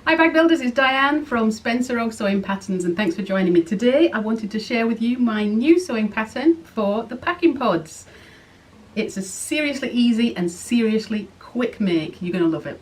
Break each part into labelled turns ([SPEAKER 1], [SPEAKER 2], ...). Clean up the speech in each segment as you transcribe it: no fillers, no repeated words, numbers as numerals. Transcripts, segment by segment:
[SPEAKER 1] Hi bag builders, it's Diane from Spencer Og Sewing Patterns and thanks for joining me. Today I wanted to share with you my new sewing pattern for the packing pods. It's a seriously easy and seriously quick make. You're going to love it.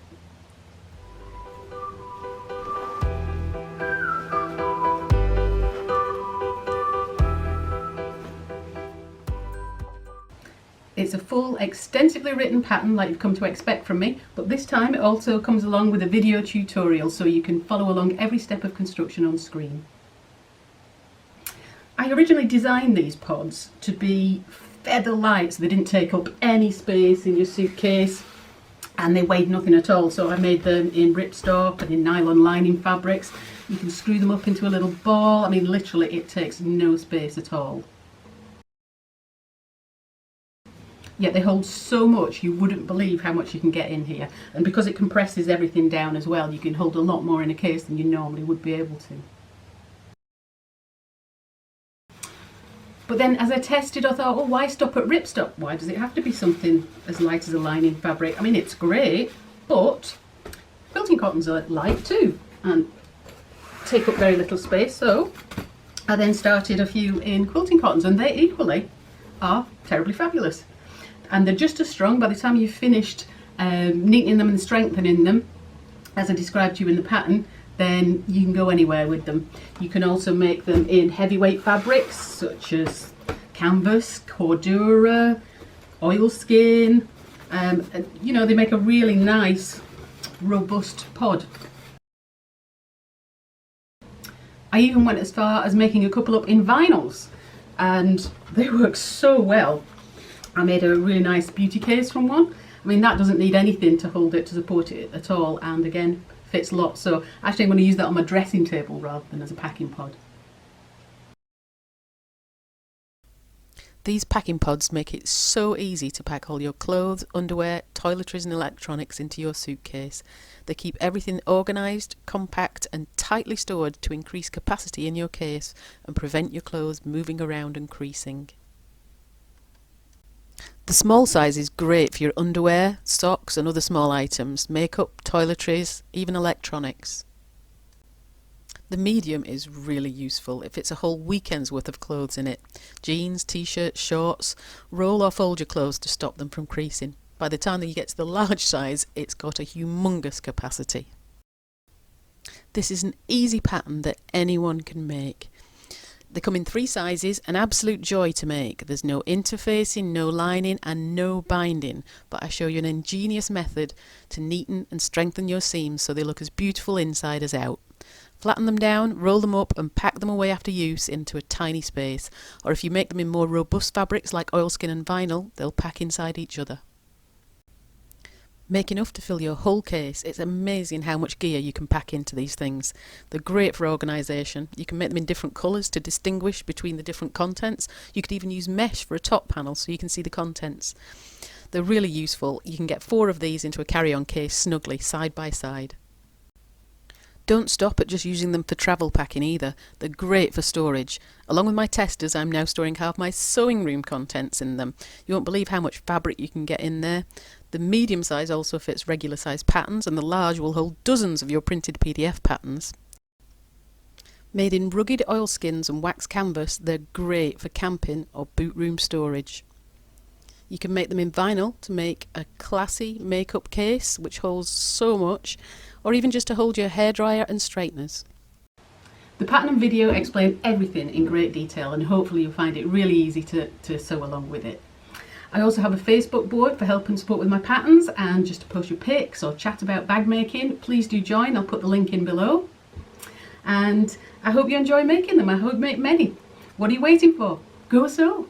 [SPEAKER 1] It's a full, extensively written pattern like you've come to expect from me, but this time it also comes along with a video tutorial so you can follow along every step of construction on screen. I originally designed these pods to be feather light so they didn't take up any space in your suitcase and they weighed nothing at all, so I made them in ripstop and in nylon lining fabrics. You can screw them up into a little ball. I mean, literally it takes no space at all. Yet they hold so much you wouldn't believe how much you can get in here, and because it compresses everything down as well, you can hold a lot more in a case than you normally would be able to. But then as I tested I thought, oh, why stop at ripstop? Why does it have to be something as light as a lining fabric? I mean, it's great, but quilting cottons are light too and take up very little space, so I then started a few in quilting cottons and they equally are terribly fabulous. And they're just as strong by the time you've finished neatening them and strengthening them, as I described to you in the pattern, then you can go anywhere with them. You can also make them in heavyweight fabrics such as canvas, cordura, oilskin. You know, they make a really nice, robust pod. I even went as far as making a couple up in vinyls, and they work so well. I made a really nice beauty case from one. I mean, that doesn't need anything to hold it, to support it at all, and again fits lots. So actually I'm going to use that on my dressing table rather than as a packing pod.
[SPEAKER 2] These packing pods make it so easy to pack all your clothes, underwear, toiletries and electronics into your suitcase. They keep everything organised, compact and tightly stored to increase capacity in your case and prevent your clothes moving around and creasing. The small size is great for your underwear, socks and other small items, makeup, toiletries, even electronics. The medium is really useful. It fits a whole weekend's worth of clothes in it. Jeans, t-shirts, shorts. Roll or fold your clothes to stop them from creasing. By the time that you get to the large size, it's got a humongous capacity. This is an easy pattern that anyone can make. They come in 3 sizes, an absolute joy to make. There's no interfacing, no lining and no binding, but I show you an ingenious method to neaten and strengthen your seams so they look as beautiful inside as out. Flatten them down, roll them up and pack them away after use into a tiny space, or if you make them in more robust fabrics like oilskin and vinyl, they'll pack inside each other. Make enough to fill your whole case. It's amazing how much gear you can pack into these things. They're great for organisation. You can make them in different colours to distinguish between the different contents. You could even use mesh for a top panel so you can see the contents. They're really useful. You can get 4 of these into a carry-on case snugly, side by side. Don't stop at just using them for travel packing either. They're great for storage. Along with my testers, I'm now storing half my sewing room contents in them. You won't believe how much fabric you can get in there. The medium size also fits regular size patterns and the large will hold dozens of your printed PDF patterns. Made in rugged oilskins and wax canvas, they're great for camping or boot room storage. You can make them in vinyl to make a classy makeup case which holds so much, or even just to hold your hairdryer and straighteners.
[SPEAKER 1] The pattern and video explain everything in great detail and hopefully you'll find it really easy to sew along with it. I also have a Facebook board for help and support with my patterns and just to post your pics or chat about bag making. Please do join, I'll put the link in below. And I hope you enjoy making them. I hope you make many. What are you waiting for? Go sew!